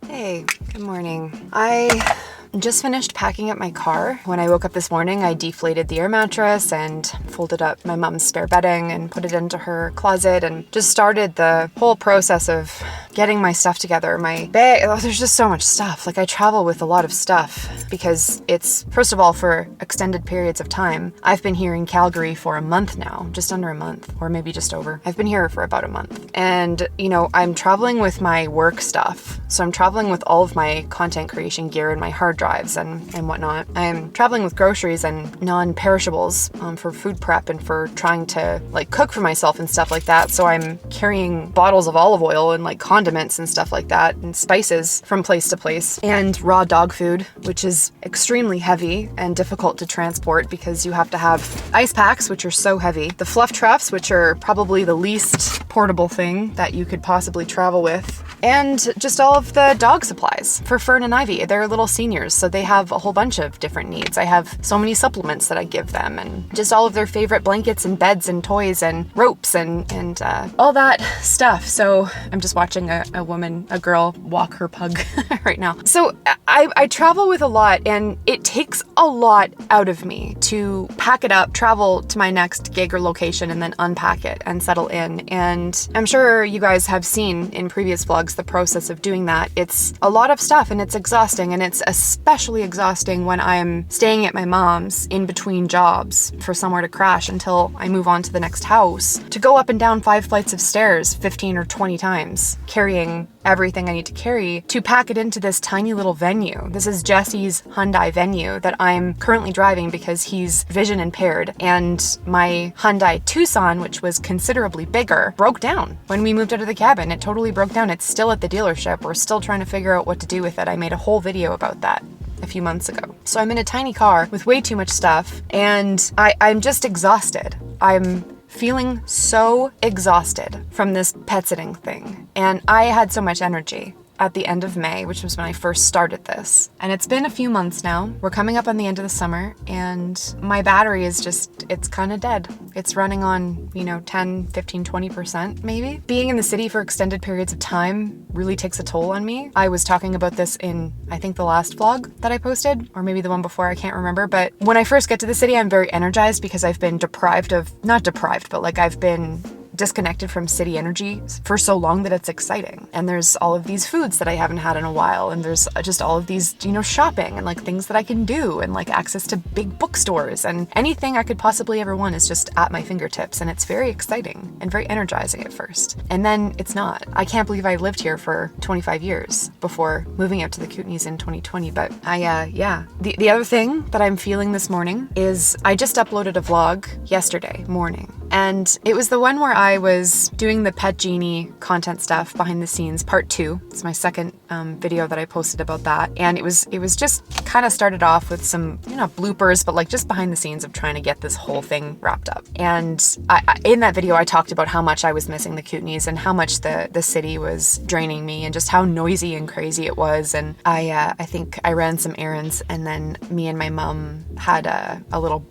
Hey, good morning. I just finished packing up my car. When I woke up this morning, I deflated the air mattress and folded up my mom's spare bedding and put it into her closet and just started the whole process of getting my stuff together. My bag, there's just so much stuff. Like, I travel with a lot of stuff because it's, first of all, for extended periods of time. I've been here in Calgary for a month now, just under a month, or maybe just over. I've been here for about a month. And, you know, I'm traveling with my work stuff. So I'm traveling with all of my content creation gear and my hard drives and whatnot. I'm traveling with groceries and non-perishables for food prep and for trying to like cook for myself and stuff like that. So I'm carrying bottles of olive oil and like condiments and stuff like that and spices from place to place, and raw dog food, which is extremely heavy and difficult to transport because you have to have ice packs, which are so heavy, the fluff truffs, which are probably the least portable thing that you could possibly travel with, and just all of the dog supplies for Fern and Ivy. They're little seniors, so they have a whole bunch of different needs. I have so many supplements that I give them, and just all of their favorite blankets and beds and toys and ropes and all that stuff. So I'm just watching a girl walk her pug right now. So I travel with a lot, and it takes a lot out of me to pack it up, travel to my next gig or location, and then unpack it and settle in. And I'm sure you guys have seen in previous vlogs the process of doing that. It's a lot of stuff and it's exhausting, and it's especially exhausting when I'm staying at my mom's in between jobs for somewhere to crash until I move on to the next house, to go up and down 5 flights of stairs 15 or 20 times, carrying everything I need to carry to pack it into this tiny little venue. This is Jesse's Hyundai venue that I'm currently driving because he's vision impaired, and my Hyundai Tucson, which was considerably bigger, broke down when we moved out of the cabin. It totally broke down. It's still at the dealership. We're still trying to figure out what to do with it. I made a whole video about that a few months ago. So I'm in a tiny car with way too much stuff, and I'm just exhausted. I'm feeling so exhausted from this pet sitting thing. And I had so much energy at the end of May, which was when I first started this. And it's been a few months now. We're coming up on the end of the summer, and my battery is just, it's kind of dead. It's running on, 10, 15, 20% maybe. Being in the city for extended periods of time really takes a toll on me. I was talking about this in, I think, the last vlog that I posted, or maybe the one before, I can't remember. But when I first get to the city, I'm very energized because I've been I've been disconnected from city energy for so long that it's exciting. And there's all of these foods that I haven't had in a while, and there's just all of these, shopping and like things that I can do, and like access to big bookstores, and anything I could possibly ever want is just at my fingertips, and it's very exciting and very energizing at first. And then it's not. I can't believe I lived here for 25 years before moving out to the Kootenays in 2020, but The other thing that I'm feeling this morning is I just uploaded a vlog yesterday morning, and it was the one where I was doing the Pet Genie content stuff behind the scenes, part 2. It's my second video that I posted about that. And it was just kind of started off with some, not bloopers, but like just behind the scenes of trying to get this whole thing wrapped up. And in that video, I talked about how much I was missing the Kootenays and how much the city was draining me and just how noisy and crazy it was. And I think I ran some errands, and then me and my mom had a little,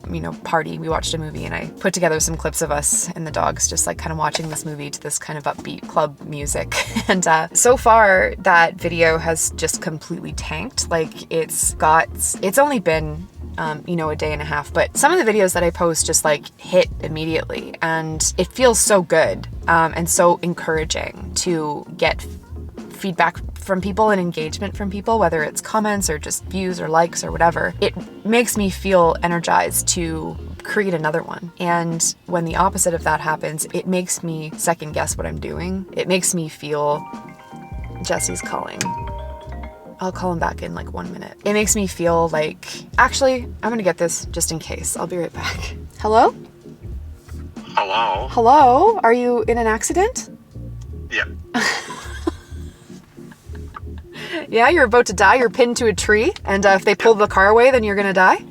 party. We watched a movie, and I put together some clips of us and the dogs just like kind of watching this movie to this kind of upbeat club music. And so far that video has just completely tanked. Like, it's only been a day and a half, but some of the videos that I post just like hit immediately, and it feels so good and so encouraging to get feedback from people and engagement from people, whether it's comments or just views or likes or whatever. It makes me feel energized to create another one. And when the opposite of that happens, it makes me second guess what I'm doing. It makes me feel... Jesse's calling. I'll call him back in like 1 minute. It makes me feel like... Actually, I'm gonna get this just in case. I'll be right back. Hello? Hello? Hello? Are you in an accident? Yeah. Yeah, you're about to die. You're pinned to a tree, and if they pull the car away, then you're gonna die?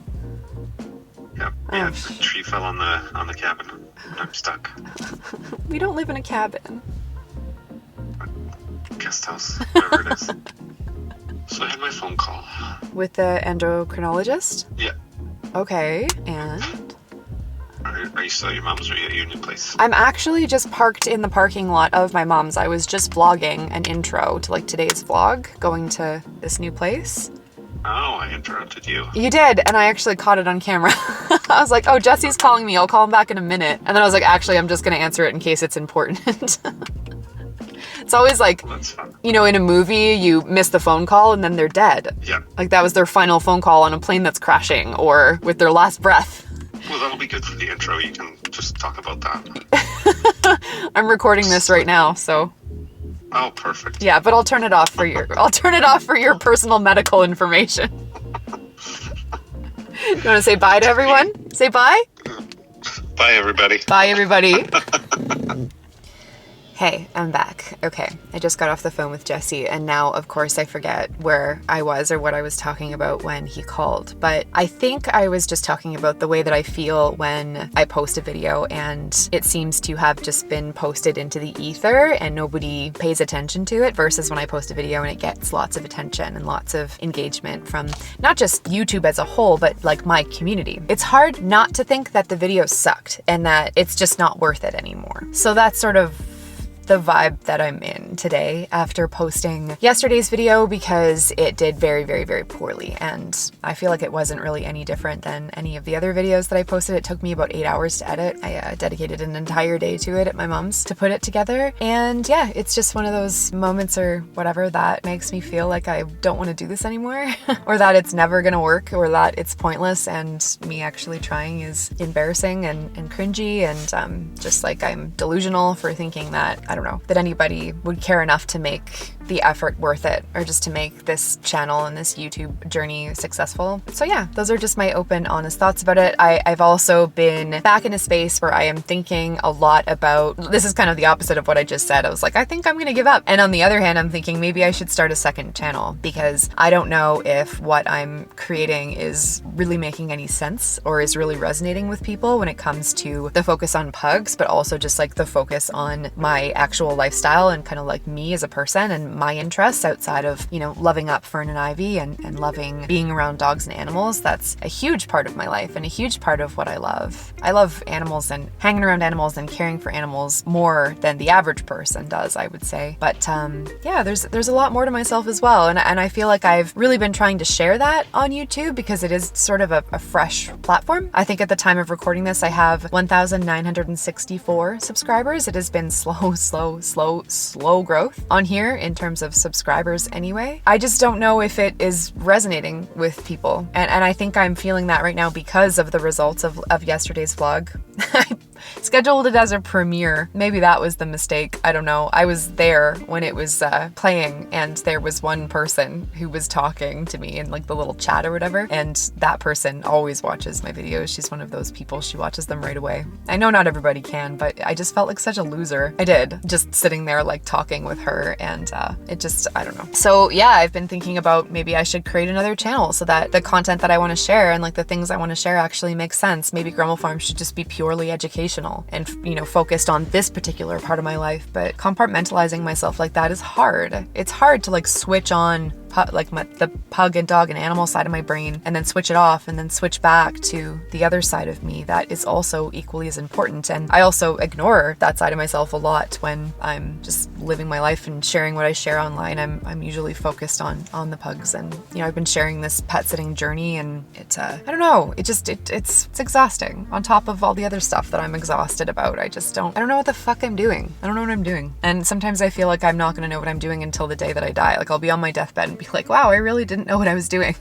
Yep. Yeah, the tree fell on the cabin. I'm stuck. We don't live in a cabin. Guest house, whatever it is. So I had my phone call. With the endocrinologist? Yeah. Okay, and? I Are you still at your mom's or are you at Union Place? I'm actually just parked in the parking lot of my mom's. I was just vlogging an intro to like today's vlog, going to this new place. Oh, I interrupted you. You did, and I actually caught it on camera. I was like, oh, Jesse's calling me. I'll call him back in a minute. And then I was like, actually, I'm just going to answer it in case it's important. It's always like, you know, in a movie, you miss the phone call and then they're dead. Yeah. Like that was their final phone call on a plane that's crashing or with their last breath. Well, that'll be good for the intro. You can just talk about that. I'm recording this right now, so. Oh, perfect. Yeah, but I'll turn it off for your personal medical information. You want to say bye to everyone? Say bye? Bye, everybody. Bye, everybody. Hey, I'm back. Okay, I just got off the phone with Jesse, and now, of course, I forget where I was or what I was talking about when he called. But I think I was just talking about the way that I feel when I post a video and it seems to have just been posted into the ether and nobody pays attention to it, versus when I post a video and it gets lots of attention and lots of engagement from not just YouTube as a whole, but like my community. It's hard not to think that the video sucked and that it's just not worth it anymore. So that's sort of the vibe that I'm in today after posting yesterday's video, because it did very, very, very poorly. And I feel like it wasn't really any different than any of the other videos that I posted. It took me about 8 hours to edit. I dedicated an entire day to it at my mom's to put it together. And yeah, it's just one of those moments or whatever that makes me feel like I don't want to do this anymore or that it's never going to work or that it's pointless and me actually trying is embarrassing and cringy and just like I'm delusional for thinking that, I don't know, that anybody would care enough to make the effort worth it or just to make this channel and this YouTube journey successful. So yeah, those are just my open, honest thoughts about it. I've also been back in a space where I am thinking a lot about, this is kind of the opposite of what I just said. I was like, I think I'm gonna give up. And on the other hand, I'm thinking maybe I should start a second channel because I don't know if what I'm creating is really making any sense or is really resonating with people when it comes to the focus on pugs, but also just like the focus on my actual lifestyle and kind of like me as a person and my interests outside of, you know, loving up Fern and Ivy and loving being around dogs and animals. That's a huge part of my life and a huge part of what I love. I love animals and hanging around animals and caring for animals more than the average person does, I would say. But yeah, there's a lot more to myself as well. And I feel like I've really been trying to share that on YouTube because it is sort of a fresh platform. I think at the time of recording this, I have 1,964 subscribers. It has been slow growth on here in terms of subscribers anyway. I just don't know if it is resonating with people. And I think I'm feeling that right now because of the results of yesterday's vlog. I scheduled it as a premiere. Maybe that was the mistake. I don't know. I was there when it was playing and there was one person who was talking to me in like the little chat or whatever. And that person always watches my videos. She's one of those people. She watches them right away. I know not everybody can, but I just felt like such a loser. I did. Just sitting there like talking with her and it just, I don't know. So yeah, I've been thinking about maybe I should create another channel so that the content that I want to share and like the things I want to share actually makes sense. Maybe Grumble Farm should just be purely educational and, you know, focused on this particular part of my life. But compartmentalizing myself like that is hard. It's hard to like switch on the pug and dog and animal side of my brain and then switch it off and then switch back to the other side of me that is also equally as important. And I also ignore that side of myself a lot when I'm just living my life and sharing what I share online. I'm usually focused on the pugs, and you know, I've been sharing this pet sitting journey and it I don't know, it's exhausting on top of all the other stuff that I'm exhausted about. I don't know what the fuck I'm doing. I don't know what I'm doing. And sometimes I feel like I'm not gonna know what I'm doing until the day that I die. Like I'll be on my deathbed and be like, wow, I really didn't know what I was doing.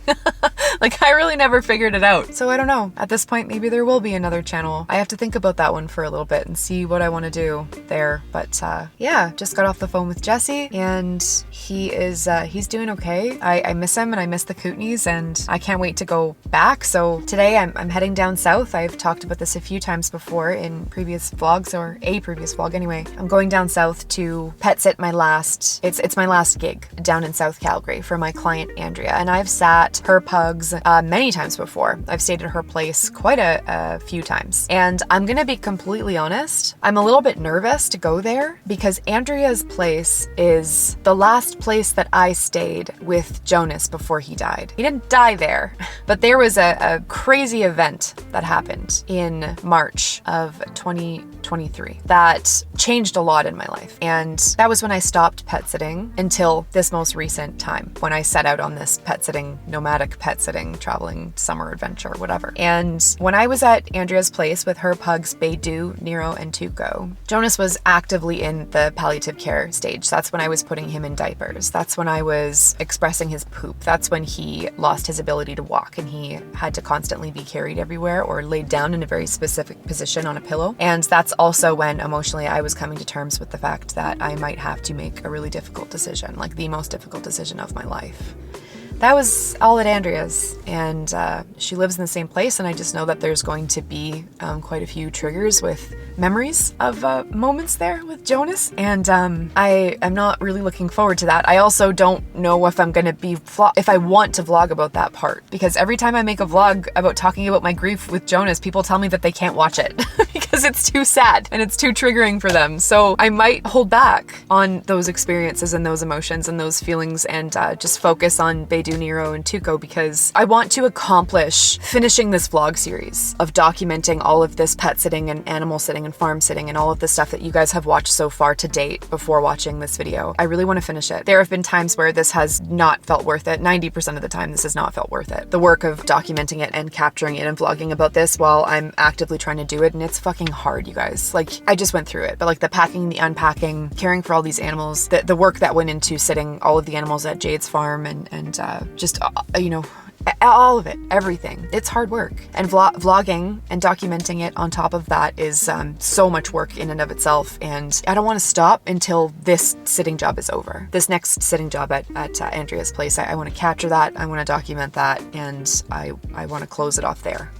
Like I really never figured it out. So I don't know. At this point, maybe there will be another channel. I have to think about that one for a little bit and see what I want to do there. But yeah, just got off the phone with Jesse and he's doing okay. I miss him and I miss the Kootenays and I can't wait to go back. So today I'm heading down south. I've talked about this a few times before in previous vlogs, or a previous vlog anyway. I'm going down south to pet sit it's my last gig down in South Calgary for my client Andrea, and I've sat her pug pugs many times before. I've stayed at her place quite a few times. And I'm gonna be completely honest, I'm a little bit nervous to go there because Andrea's place is the last place that I stayed with Jonas before he died. He didn't die there, but there was a crazy event that happened in March of 2023 that changed a lot in my life. And that was when I stopped pet sitting until this most recent time when I set out on this pet sitting, nomadic pet sitting, traveling summer adventure, whatever. And when I was at Andrea's place with her pugs, Bedu, Nero, and Tuco, Jonas was actively in the palliative care stage. That's when I was putting him in diapers. That's when I was expressing his poop. That's when he lost his ability to walk and he had to constantly be carried everywhere or laid down in a very specific position on a pillow. And that's also when emotionally I was coming to terms with the fact that I might have to make a really difficult decision, like the most difficult decision of my life. That was all at Andrea's, and she lives in the same place, and I just know that there's going to be quite a few triggers with memories of moments there with Jonas, and I am not really looking forward to that. I also don't know if I'm gonna be if I want to vlog about that part, because every time I make a vlog about talking about my grief with Jonas, people tell me that they can't watch it because it's too sad and it's too triggering for them. So I might hold back on those experiences and those emotions and those feelings and just focus on Bedu, Nero, and Tuco, because I want to accomplish finishing this vlog series of documenting all of this pet sitting and animal sitting and farm sitting and all of the stuff that you guys have watched so far to date before watching this video. I really want to finish it. There have been times where this has not felt worth it. 90% of the time this has not felt worth it. The work of documenting it and capturing it and vlogging about this while I'm actively trying to do it, and it's fucking hard, you guys. Like, I just went through it, but like the packing, the unpacking, caring for all these animals, the work that went into sitting all of the animals at Jade's farm and just, you know, all of it, everything. It's hard work. And vlogging and documenting it on top of that is so much work in and of itself. And I don't want to stop until this sitting job is over. This next sitting job at Andrea's place, I want to capture that. I want to document that. And I want to close it off there.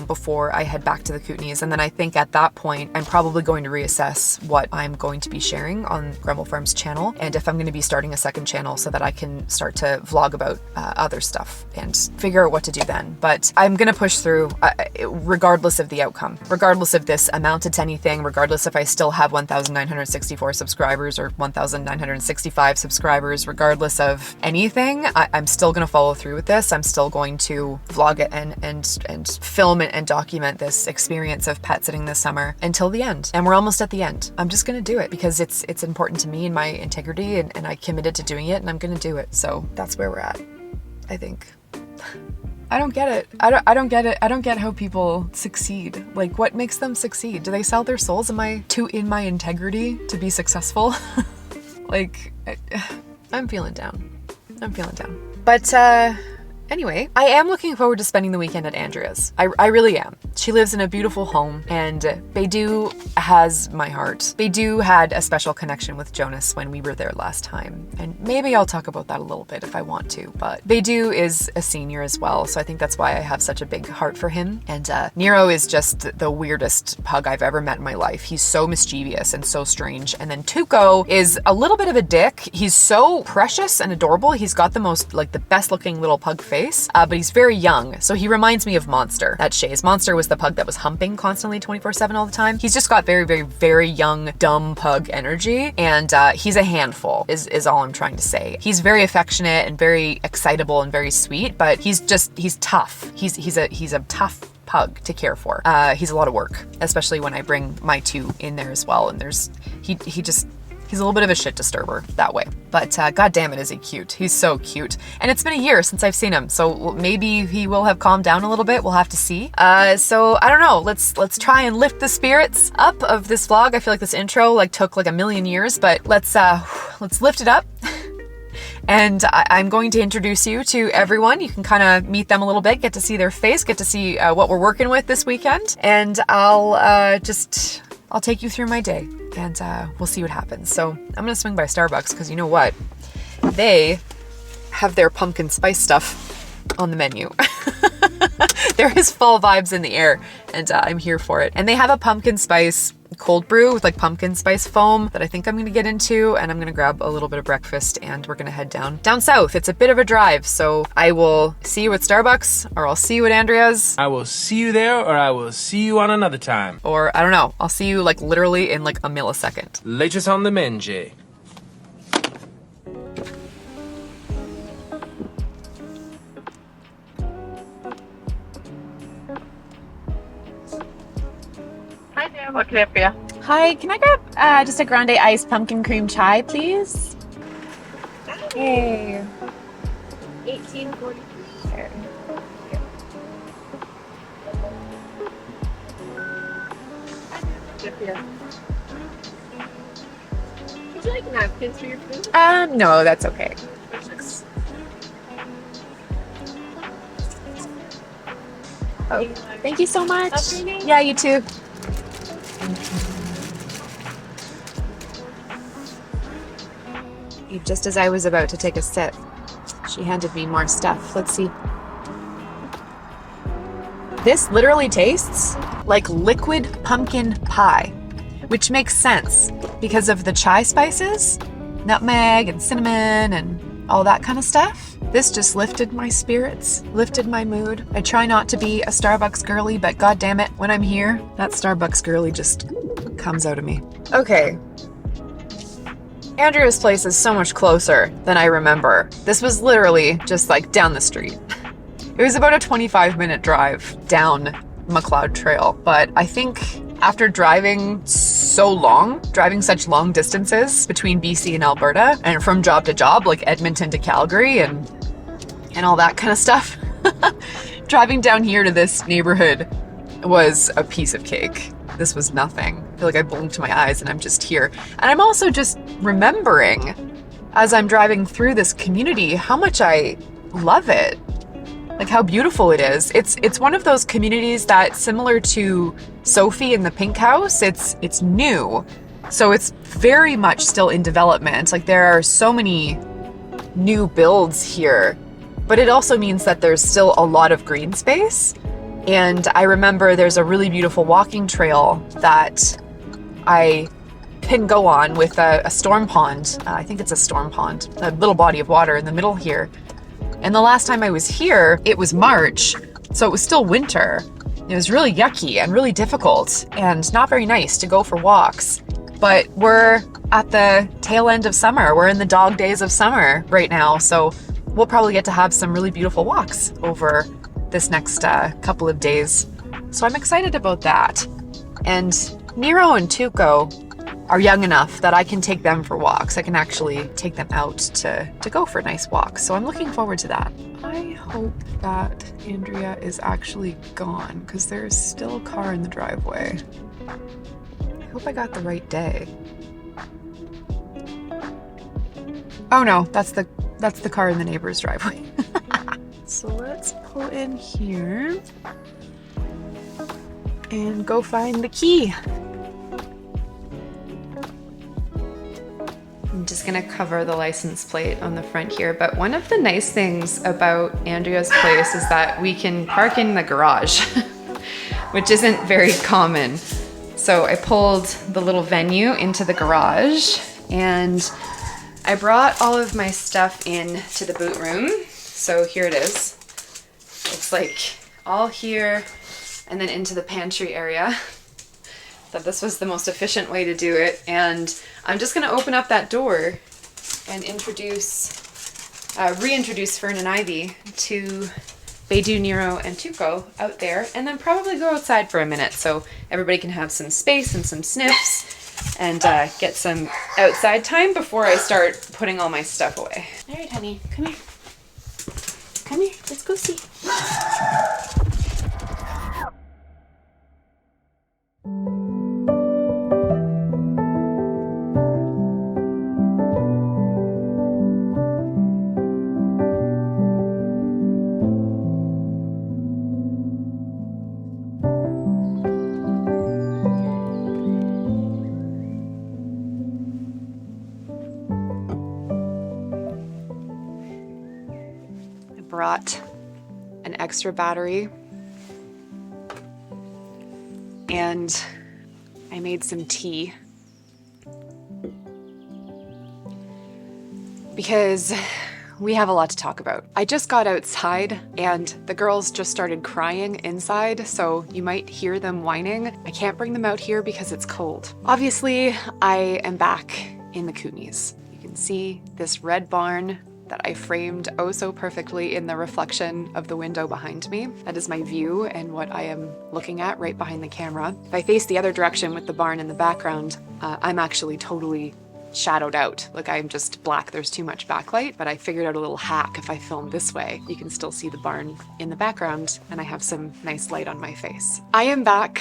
Before I head back to the Kootenays. And then I think at that point, I'm probably going to reassess what I'm going to be sharing on Grumble Farm's channel, and if I'm going to be starting a second channel so that I can start to vlog about other stuff and figure out what to do then. But I'm going to push through regardless of the outcome, regardless if this amounted to anything, regardless if I still have 1,964 subscribers or 1,965 subscribers, regardless of anything, I'm still going to follow through with this. I'm still going to vlog it and film and document this experience of pet sitting this summer until the end. And we're almost at the end. I'm just gonna do it because it's important to me and my integrity, and I committed to doing it, and I'm gonna do it. So that's where we're at, I think. I don't get it. I don't get it. I don't get how people succeed. Like, what makes them succeed? Do they sell their souls? Am I too in my integrity to be successful? Like, I'm feeling down. I'm feeling down. But anyway, I am looking forward to spending the weekend at Andrea's. I really am. She lives in a beautiful home, and Bedu has my heart. Bedu had a special connection with Jonas when we were there last time, and maybe I'll talk about that a little bit if I want to, but Bedu is a senior as well, so I think that's why I have such a big heart for him. And Nero is just the weirdest pug I've ever met in my life. He's so mischievous and so strange. And then Tuco is a little bit of a dick. He's so precious and adorable. He's got the most, like, the best looking little pug face, but he's very young, so he reminds me of Monster. That's Shay's. Monster was the pug that was humping constantly 24/7 all the time. He's just got very, very, very young, dumb pug energy, and he's a handful, is all I'm trying to say. He's very affectionate and very excitable and very sweet, but he's tough. He's a tough pug to care for. He's a lot of work, especially when I bring my two in there as well, and he's a little bit of a shit disturber that way. But god damn it, is he cute. He's so cute. And it's been a year since I've seen him, so maybe he will have calmed down a little bit. We'll have to see. So I don't know. Let's try and lift the spirits up of this vlog. I feel like this intro took like a million years, but let's lift it up. And I'm going to introduce you to everyone. You can kind of meet them a little bit, get to see their face, get to see what we're working with this weekend. And I'll take you through my day, and we'll see what happens. So I'm gonna swing by SBUX because you know what? They have their pumpkin spice stuff on the menu. There is fall vibes in the air, and I'm here for it. And they have a pumpkin spice cold brew with like pumpkin spice foam that I think I'm gonna get into, and I'm gonna grab a little bit of breakfast and we're gonna head down south. It's a bit of a drive, so I will see you at Starbucks, or I'll see you at Andrea's. I will see you there, or I will see you on another time. Or I don't know, I'll see you like literally in like a millisecond. Leches on the menge. Hi there, what can I help you? Hi, can I grab just a grande iced pumpkin cream chai, please? Hey. 1843. Sure. Would you like napkins for your food? No, that's okay. Oh, thank you so much. What's your name? Yeah, you too. Just as I was about to take a sip, she handed me more stuff. Let's see. This literally tastes like liquid pumpkin pie, which makes sense because of the chai spices, nutmeg and cinnamon and all that kind of stuff. This just lifted my spirits, lifted my mood. I try not to be a Starbucks girly, but god damn it, when I'm here, that Starbucks girly just comes out of me. Okay. Andrea's place is so much closer than I remember. This was literally just like down the street. It was about a 25-minute drive down McLeod Trail, but I think after driving such long distances between BC and Alberta, and from job to job, like Edmonton to Calgary and all that kind of stuff, driving down here to this neighborhood was a piece of cake. This was nothing. I feel like I blinked my eyes and I'm just here. And I'm also just remembering as I'm driving through this community how much I love it. Like how beautiful it is. It's one of those communities that, similar to Sophie in the Pink House, it's new. So it's very much still in development. Like there are so many new builds here, but it also means that there's still a lot of green space. And I remember there's a really beautiful walking trail that I can go on with a storm pond. I think it's a storm pond, a little body of water in the middle here. And the last time I was here, it was March, so it was still winter. It was really yucky and really difficult and not very nice to go for walks. But we're at the tail end of summer. We're in the dog days of summer right now, so we'll probably get to have some really beautiful walks over this next couple of days. So I'm excited about that. And Nero and Tuco are young enough that I can take them for walks. I can actually take them out to go for nice walks. So I'm looking forward to that. I hope that Andrea is actually gone because there's still a car in the driveway. I hope I got the right day. Oh no, that's the car in the neighbor's driveway. So let's pull in here and go find the key. I'm just gonna cover the license plate on the front here, but one of the nice things about Andrea's place is that we can park in the garage, which isn't very common. So I pulled the little venue into the garage and I brought all of my stuff in to the boot room. So here it is. It's like all here and then into the pantry area. Thought this was the most efficient way to do it. And I'm just gonna open up that door and reintroduce Fern and Ivy to Bedu, Nero, and Tuco out there, and then probably go outside for a minute so everybody can have some space and some sniffs and get some outside time before I start putting all my stuff away. All right, honey, come here. Come here, let's go see. Brought an extra battery and I I made some tea. Because we have a lot to talk about. I just got outside and the girls just started crying inside, so you might hear them whining. I can't bring them out here because it's cold. Obviously, I am back in the Kootenays. You can see this red barn that I framed oh so perfectly in the reflection of the window behind me. That is my view and what I am looking at right behind the camera. If I face the other direction with the barn in the background, I'm actually totally shadowed out. Like I'm just black, there's too much backlight, but I figured out a little hack. If I film this way, you can still see the barn in the background and I have some nice light on my face. I am back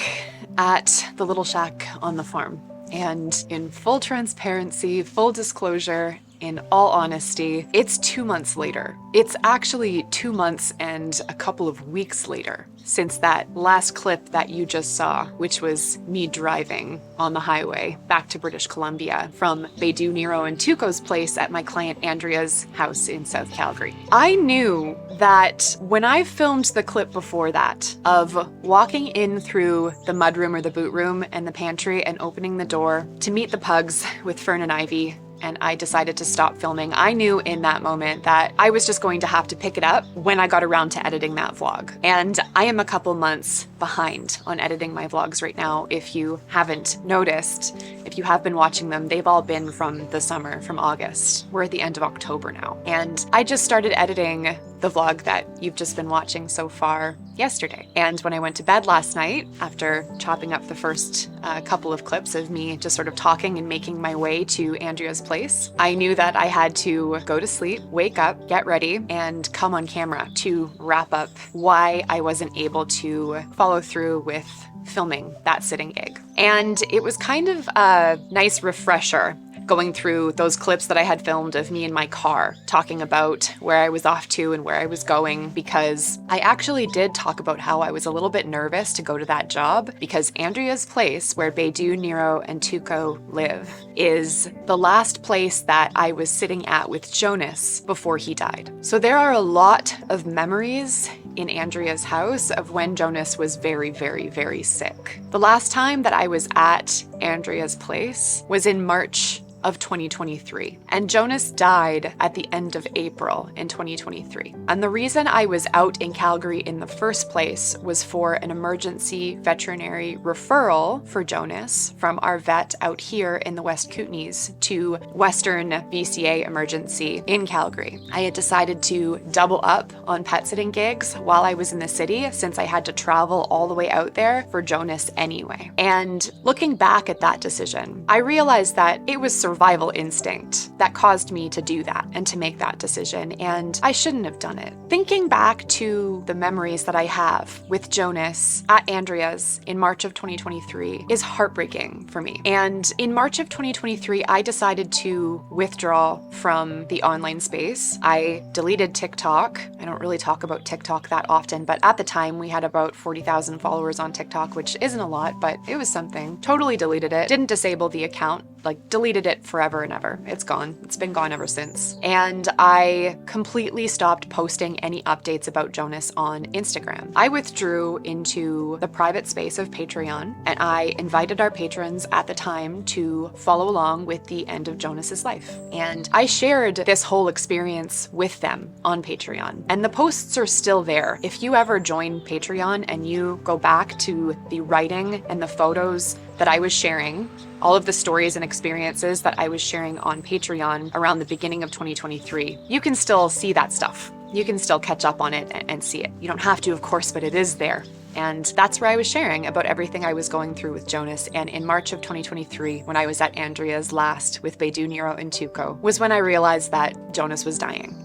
at the little shack on the farm, and in full transparency, full disclosure, in all honesty, it's 2 months later. It's actually 2 months and a couple of weeks later since that last clip that you just saw, which was me driving on the highway back to British Columbia from Bedu, Nero, and Tuco's place at my client Andrea's house in South Calgary. I knew that when I filmed the clip before that of walking in through the mudroom or the boot room and the pantry and opening the door to meet the pugs with Fern and Ivy, and I decided to stop filming, I knew in that moment that I was just going to have to pick it up when I got around to editing that vlog. And I am a couple months behind on editing my vlogs right now. If you haven't noticed, if you have been watching them, they've all been from the summer, from August. We're at the end of October now. And I just started editing the vlog that you've just been watching so far yesterday. And when I went to bed last night, after chopping up the first couple of clips of me just sort of talking and making my way to Andrea's place, I knew that I had to go to sleep, wake up, get ready, and come on camera to wrap up why I wasn't able to follow through with filming that sitting gig. And it was kind of a nice refresher going through those clips that I had filmed of me in my car, talking about where I was off to and where I was going, because I actually did talk about how I was a little bit nervous to go to that job because Andrea's place, where Bedu, Nero, and Tuco live, is the last place that I was sitting at with Jonas before he died. So there are a lot of memories in Andrea's house of when Jonas was very, very, very sick. The last time that I was at Andrea's place was in March of 2023, and Jonas died at the end of April in 2023. And the reason I was out in Calgary in the first place was for an emergency veterinary referral for Jonas from our vet out here in the West Kootenays to Western VCA Emergency in Calgary. I had decided to double up on pet sitting gigs while I was in the city, since I had to travel all the way out there for Jonas anyway. And looking back at that decision, I realized that it was survival instinct that caused me to do that and to make that decision, and I shouldn't have done it. Thinking back to the memories that I have with Jonas at Andrea's in March of 2023 is heartbreaking for me. And in March of 2023, I decided to withdraw from the online space. I deleted TikTok. I don't really talk about TikTok that often, but at the time we had about 40,000 followers on TikTok, which isn't a lot, but it was something. Totally deleted it. Didn't disable the account, like deleted it forever and ever. It's gone. It's been gone ever since. And I completely stopped posting any updates about Jonas on Instagram. I withdrew into the private space of Patreon, and I invited our patrons at the time to follow along with the end of Jonas's life. And I shared this whole experience with them on Patreon. And the posts are still there. If you ever join Patreon and you go back to the writing and the photos that I was sharing, all of the stories and experiences that I was sharing on Patreon around the beginning of 2023, you can still see that stuff. You can still catch up on it and see it. You don't have to, of course, but it is there. And that's where I was sharing about everything I was going through with Jonas. And in March of 2023, when I was at Andrea's last with Bedu, Nero, and Tuco, was when I realized that Jonas was dying.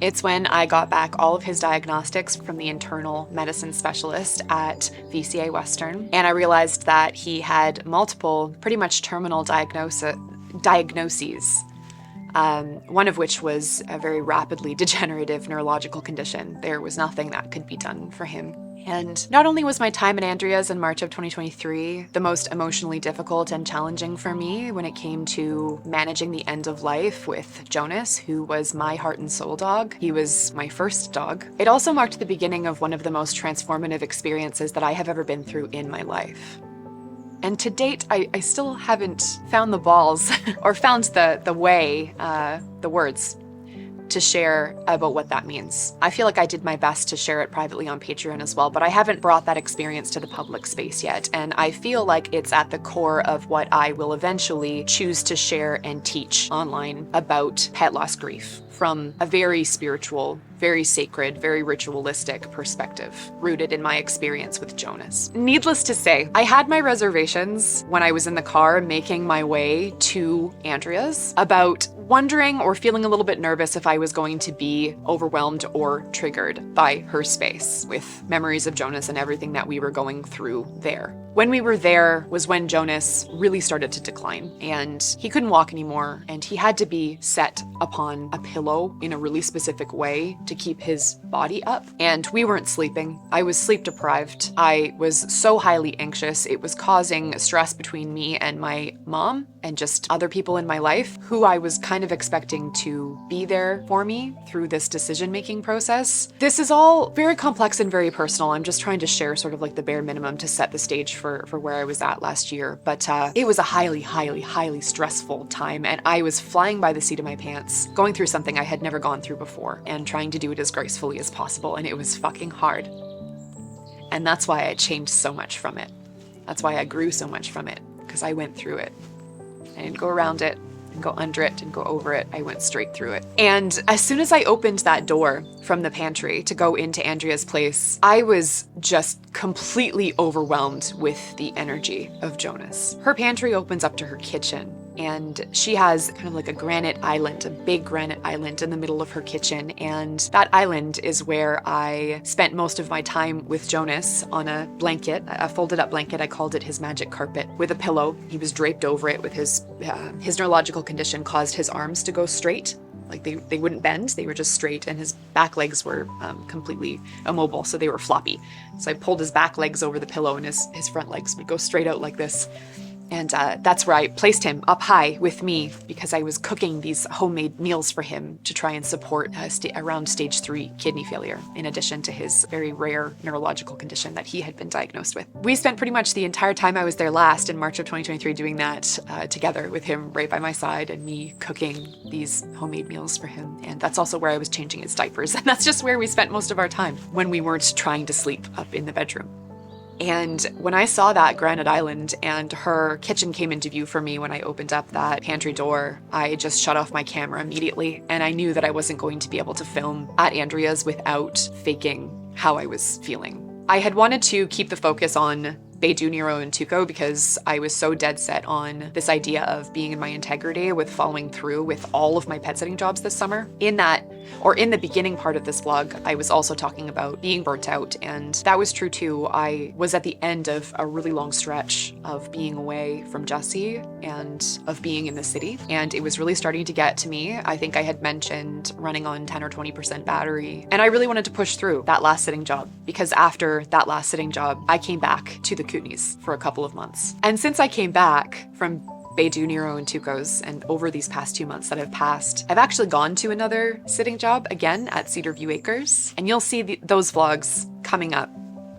It's when I got back all of his diagnostics from the internal medicine specialist at VCA Western, and I realized that he had multiple, pretty much terminal diagnoses, one of which was a very rapidly degenerative neurological condition. There was nothing that could be done for him. And not only was my time at Andrea's in March of 2023 the most emotionally difficult and challenging for me when it came to managing the end of life with Jonas, who was my heart and soul dog. He was my first dog. It also marked the beginning of one of the most transformative experiences that I have ever been through in my life. And to date, I still haven't found the balls or found the way, the words to share about what that means. I feel like I did my best to share it privately on Patreon as well, but I haven't brought that experience to the public space yet. And I feel like it's at the core of what I will eventually choose to share and teach online about pet loss grief from a very spiritual, very sacred, very ritualistic perspective, rooted in my experience with Jonas. Needless to say, I had my reservations when I was in the car making my way to Andrea's about wondering or feeling a little bit nervous if I was going to be overwhelmed or triggered by her space with memories of Jonas and everything that we were going through there. When we were there was when Jonas really started to decline and he couldn't walk anymore and he had to be set upon a pillow in a really specific way to keep his body up. And we weren't sleeping. I was sleep deprived. I was so highly anxious. It was causing stress between me and my mom and just other people in my life who I was kind of expecting to be there for me through this decision-making process. This is all very complex and very personal. I'm just trying to share sort of like the bare minimum to set the stage for where I was at last year. But it was a highly stressful time and I was flying by the seat of my pants, going through something I had never gone through before and trying to do it as gracefully as possible. And it was fucking hard. And that's why I changed so much from it. That's why I grew so much from it, because I went through it. I didn't go around it and go under it and go over it. I went straight through it. And as soon as I opened that door from the pantry to go into Andrea's place, I was just completely overwhelmed with the energy of Jonas. Her pantry opens up to her kitchen. And she has kind of like a granite island, a big granite island in the middle of her kitchen. And that island is where I spent most of my time with Jonas on a blanket, a folded up blanket. I called it his magic carpet, with a pillow. He was draped over it with his neurological condition caused his arms to go straight. Like they wouldn't bend, they were just straight, and his back legs were completely immobile, so they were floppy. So I pulled his back legs over the pillow and his front legs would go straight out like this. And that's where I placed him up high with me because I was cooking these homemade meals for him to try and support around stage 3 kidney failure, in addition to his very rare neurological condition that he had been diagnosed with. We spent pretty much the entire time I was there last in March of 2023 doing that together with him right by my side and me cooking these homemade meals for him. And that's also where I was changing his diapers. And that's just where we spent most of our time when we weren't trying to sleep up in the bedroom. And when I saw that granite island and her kitchen came into view for me when I opened up that pantry door, I just shut off my camera immediately. And I knew that I wasn't going to be able to film at Andrea's without faking how I was feeling. I had wanted to keep the focus on bedu, nero, and tuco because I was so dead set on this idea of being in my integrity with following through with all of my pet sitting jobs this summer. In the beginning part of this vlog, I was also talking about being burnt out, and that was true too. I was at the end of a really long stretch of being away from Jesse and of being in the city, and it was really starting to get to me. I think I had mentioned running on 10 or 20% battery, and I really wanted to push through that last sitting job because after that last sitting job, I came back to the Kootenays for a couple of months. And since I came back from bedu, nero, and tucos, and over these past 2 months that have passed, I've actually gone to another sitting job again at Cedar View Acres, and you'll see those vlogs coming up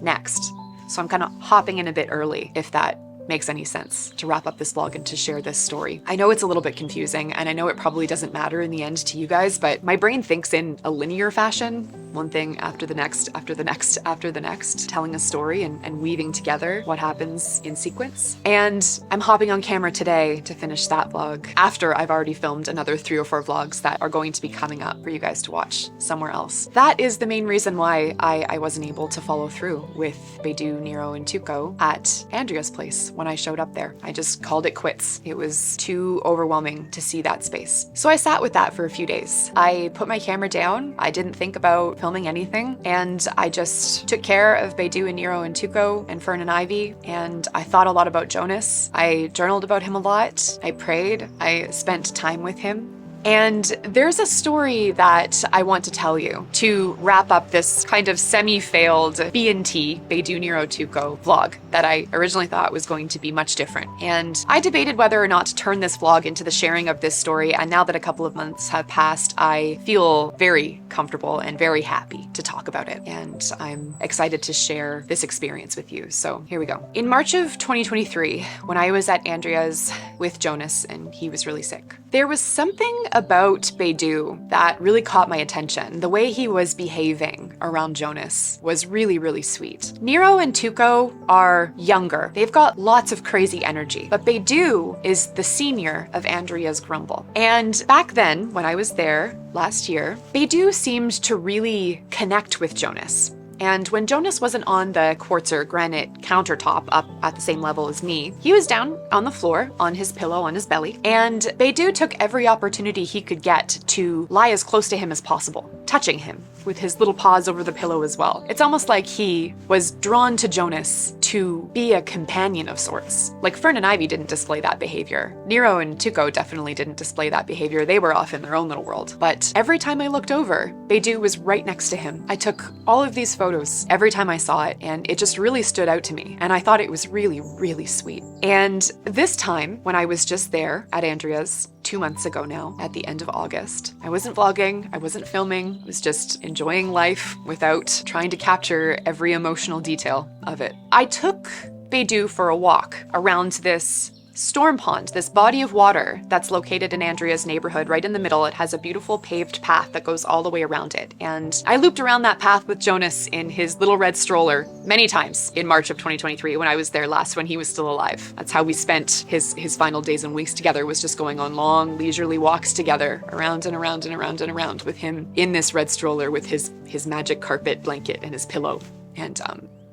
next. So I'm kind of hopping in a bit early, if that makes any sense, to wrap up this vlog and to share this story. I know it's a little bit confusing, and I know it probably doesn't matter in the end to you guys, but my brain thinks in a linear fashion, one thing after the next, after the next, after the next, telling a story and weaving together what happens in sequence. And I'm hopping on camera today to finish that vlog after I've already filmed another 3 or 4 vlogs that are going to be coming up for you guys to watch somewhere else. That is the main reason why I wasn't able to follow through with bedu, nero, and tuco at Andrea's place when I showed up there. I just called it quits. It was too overwhelming to see that space. So I sat with that for a few days. I put my camera down. I didn't think about filming anything, and I just took care of bedu and nero and tuco and Fern and Ivy, and I thought a lot about Jonas. I journaled about him a lot. I prayed. I spent time with him. And there's a story that I want to tell you to wrap up this kind of semi-failed B&T, bedu, nero, tuco vlog that I originally thought was going to be much different. And I debated whether or not to turn this vlog into the sharing of this story, and now that a couple of months have passed, I feel very comfortable and very happy to talk about it. And I'm excited to share this experience with you. So here we go. In March of 2023, when I was at Andrea's with Jonas and he was really sick, there was something about bedu that really caught my attention. The way he was behaving around Jonas was really, really sweet. Nero and Tuco are younger. They've got lots of crazy energy, but bedu is the senior of Andrea's Grumble. And back then, when I was there last year, bedu seemed to really connect with Jonas. And when Jonas wasn't on the quartz or granite countertop up at the same level as me, he was down on the floor on his pillow on his belly. And bedu took every opportunity he could get to lie as close to him as possible, touching him with his little paws over the pillow as well. It's almost like he was drawn to Jonas to be a companion of sorts. Like Fern and Ivy didn't display that behavior. Nero and Tuco definitely didn't display that behavior. They were off in their own little world. But every time I looked over, bedu was right next to him. I took all of these photos every time I saw it, and it just really stood out to me. And I thought it was really, really sweet. And this time, when I was just there at Andrea's 2 months ago now, at the end of August, I wasn't vlogging, I wasn't filming, I was just enjoying life without trying to capture every emotional detail of it. I took bedu for a walk around this storm pond, this body of water that's located in Andrea's neighborhood right in the middle. It has a beautiful paved path that goes all the way around it. And I looped around that path with Jonas in his little red stroller many times in March of 2023 when I was there last, when he was still alive. That's how we spent his final days and weeks together, was just going on long, leisurely walks together around and around and around and around with him in this red stroller with his magic carpet blanket and his pillow. And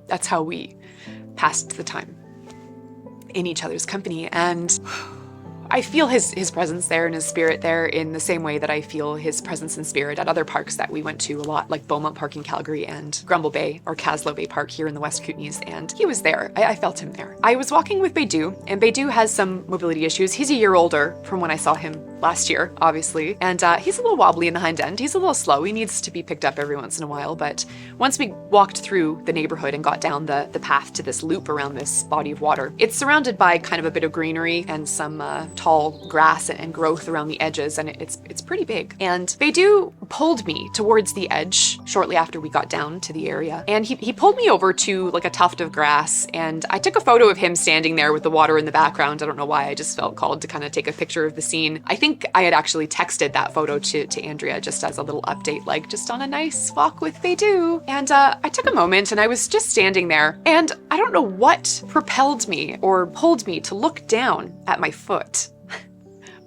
that's how we passed the time in each other's company. And I feel his presence there and his spirit there in the same way that I feel his presence and spirit at other parks that we went to a lot, like Beaumont Park in Calgary and Grumble Bay or Caslow Bay Park here in the West Kootenays, and he was there. I felt him there. I was walking with bedu, and bedu has some mobility issues. He's a year older from when I saw him last year, obviously, and he's a little wobbly in the hind end. He's a little slow. He needs to be picked up every once in a while, but once we walked through the neighborhood and got down the path to this loop around this body of water, it's surrounded by kind of a bit of greenery and some tall grass and growth around the edges, and it's pretty big. And bedu pulled me towards the edge shortly after we got down to the area, and he pulled me over to like a tuft of grass, and I took a photo of him standing there with the water in the background. I don't know why, I just felt called to kind of take a picture of the scene. I think I had actually texted that photo to Andrea just as a little update, like just on a nice walk with bedu. And I took a moment and I was just standing there, and I don't know what propelled me or pulled me to look down at my foot.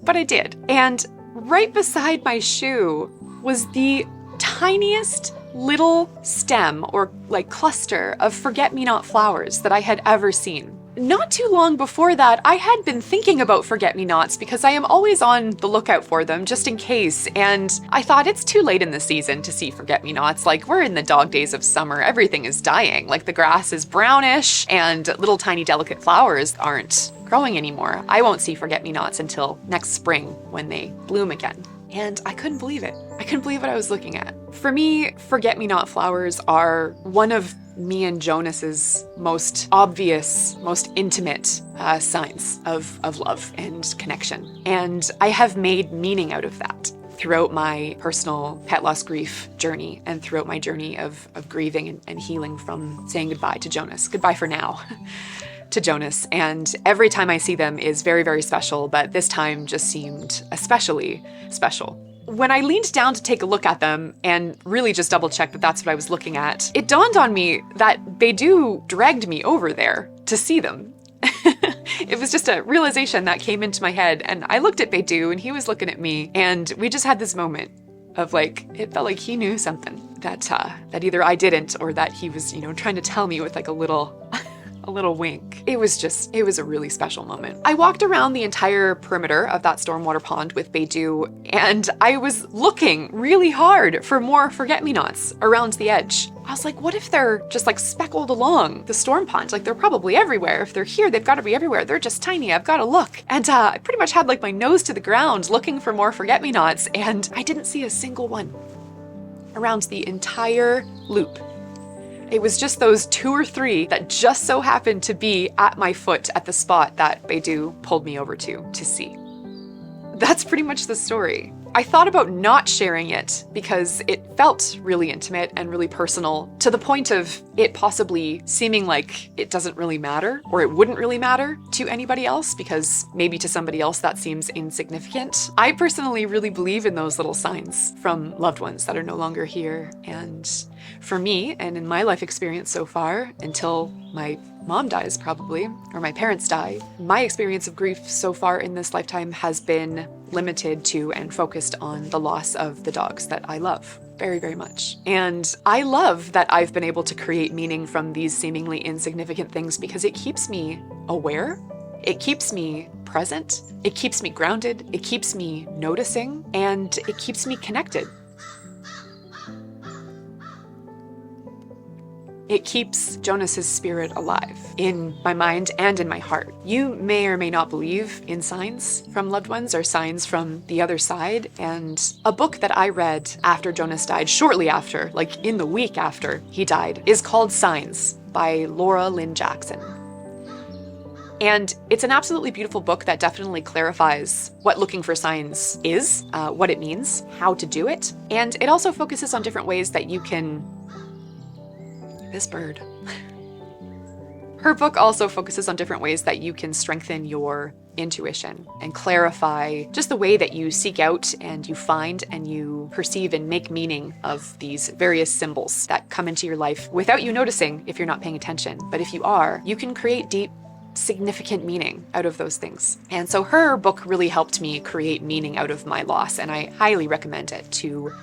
But I did. And right beside my shoe was the tiniest little stem or like cluster of forget-me-not flowers that I had ever seen. Not too long before that, I had been thinking about forget-me-nots because I am always on the lookout for them just in case, and I thought it's too late in the season to see forget-me-nots. Like, we're in the dog days of summer, everything is dying. Like, the grass is brownish and little tiny delicate flowers aren't growing anymore. I won't see forget-me-nots until next spring when they bloom again. And I couldn't believe it. I couldn't believe what I was looking at. For me, forget-me-not flowers are one of me and Jonas's most obvious, most intimate signs of love and connection. And I have made meaning out of that throughout my personal pet loss grief journey and throughout my journey of grieving and healing from saying goodbye to Jonas. Goodbye for now. To Jonas, and every time I see them is very, very special, but this time just seemed especially special. When I leaned down to take a look at them and really just double check that that's what I was looking at, it dawned on me that bedu dragged me over there to see them. It was just a realization that came into my head, and I looked at bedu and he was looking at me, and we just had this moment of like, it felt like he knew something that either I didn't or that he was, trying to tell me with like a little a little wink. It was a really special moment. I walked around the entire perimeter of that stormwater pond with bedu, and I was looking really hard for more forget-me-nots around the edge. I was like, what if they're just like speckled along the storm pond? Like they're probably everywhere. If they're here, they've got to be everywhere. They're just tiny. I've got to look. And I pretty much had like my nose to the ground looking for more forget-me-nots, and I didn't see a single one around the entire loop. It was just those 2 or 3 that just so happened to be at my foot at the spot that bedu pulled me over to see. That's pretty much the story. I thought about not sharing it because it felt really intimate and really personal, to the point of it possibly seeming like it doesn't really matter, or it wouldn't really matter to anybody else, because maybe to somebody else that seems insignificant. I personally really believe in those little signs from loved ones that are no longer here. And for me, and in my life experience so far, until my mom dies probably, or my parents die, my experience of grief so far in this lifetime has been limited to and focused on the loss of the dogs that I love very, very much. And I love that I've been able to create meaning from these seemingly insignificant things, because it keeps me aware, it keeps me present, it keeps me grounded, it keeps me noticing, and it keeps me connected. It keeps Jonas's spirit alive in my mind and in my heart. You may or may not believe in signs from loved ones or signs from the other side. And a book that I read after Jonas died, shortly after, like in the week after he died, is called Signs by Laura Lynn Jackson. And it's an absolutely beautiful book that definitely clarifies what looking for signs is, what it means, how to do it. And it also focuses on different ways that you can... This bird. Her book also focuses on different ways that you can strengthen your intuition and clarify just the way that you seek out and you find and you perceive and make meaning of these various symbols that come into your life without you noticing if you're not paying attention. But if you are, you can create deep, significant meaning out of those things. And so her book really helped me create meaning out of my loss, and I highly recommend it to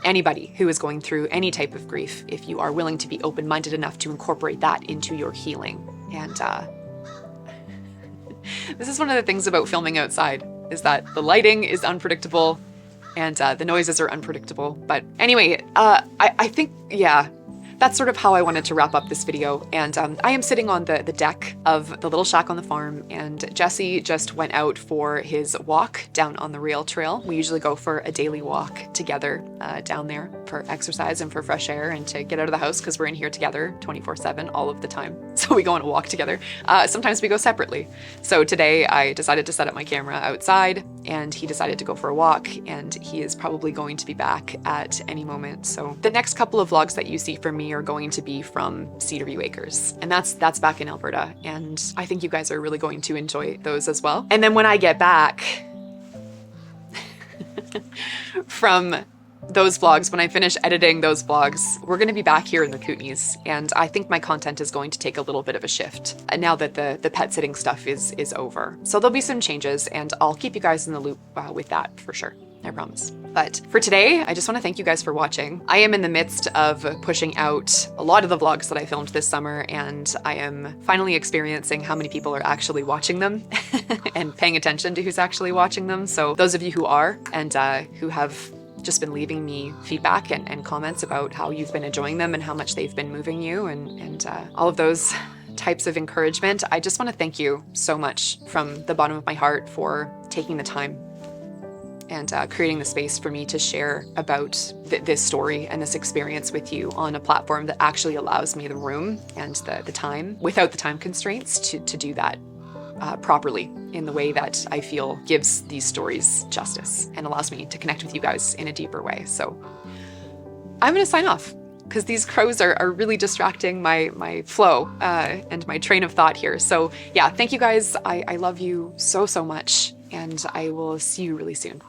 anybody who is going through any type of grief, if you are willing to be open-minded enough to incorporate that into your healing. And this is one of the things about filming outside, is that the lighting is unpredictable and the noises are unpredictable. But anyway, I think, yeah, that's sort of how I wanted to wrap up this video. And I am sitting on the deck of the little shack on the farm, and Jesse just went out for his walk down on the rail trail. We usually go for a daily walk together down there for exercise and for fresh air and to get out of the house, because we're in here together 24/7 all of the time. So we go on a walk together. Sometimes we go separately. So today I decided to set up my camera outside, and he decided to go for a walk, and he is probably going to be back at any moment. So the next couple of vlogs that you see from me are going to be from Cedarview Acres, and that's back in Alberta, and I think you guys are really going to enjoy those as well. And then when I get back from those vlogs, when I finish editing those vlogs, we're going to be back here in the Kootenays, and I think my content is going to take a little bit of a shift now that the pet sitting stuff is over. So there'll be some changes, and I'll keep you guys in the loop with that for sure. I promise. But for today, I just want to thank you guys for watching. I am in the midst of pushing out a lot of the vlogs that I filmed this summer, and I am finally experiencing how many people are actually watching them and paying attention to who's actually watching them. So those of you who are, and who have just been leaving me feedback and comments about how you've been enjoying them and how much they've been moving you, and all of those types of encouragement, I just want to thank you so much from the bottom of my heart for taking the time and creating the space for me to share about this story and this experience with you on a platform that actually allows me the room and the time, without the time constraints, to do that properly in the way that I feel gives these stories justice and allows me to connect with you guys in a deeper way. So I'm going to sign off, because these crows are really distracting my flow and my train of thought here. So yeah, thank you guys. I love you so much, and I will see you really soon.